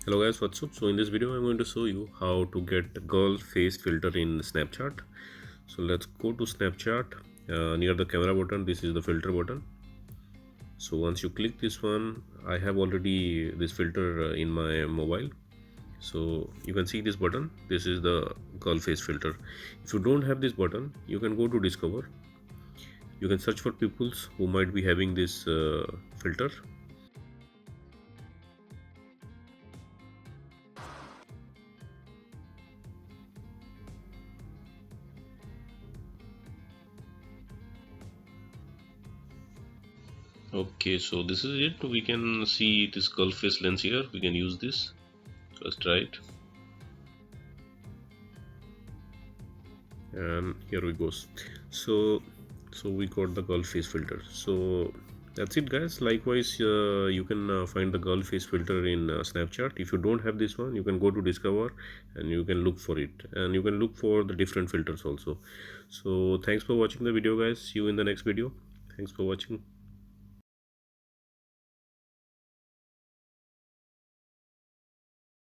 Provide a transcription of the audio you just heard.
Hello guys, what's up? So in this video I'm going to show you how to get girl face filter in Snapchat. So let's go to Snapchat. Near the camera button, this is the filter button. So once you click this one, I have already this filter in my mobile. So you can see this button. This is the girl face filter. If you don't have this button, you can go to discover. You can search for peoples who might be having this filter. Okay, so this is it. We can see this girl face lens here. We can use this. Let's try it. And here we go. So we got the girl face filter. So that's it guys. Likewise, you can find the girl face filter in Snapchat. If you don't have this one, you can go to discover and you can look for it, and you can look for the different filters also. So thanks for watching the video guys. See you in the next video. Thanks for watching.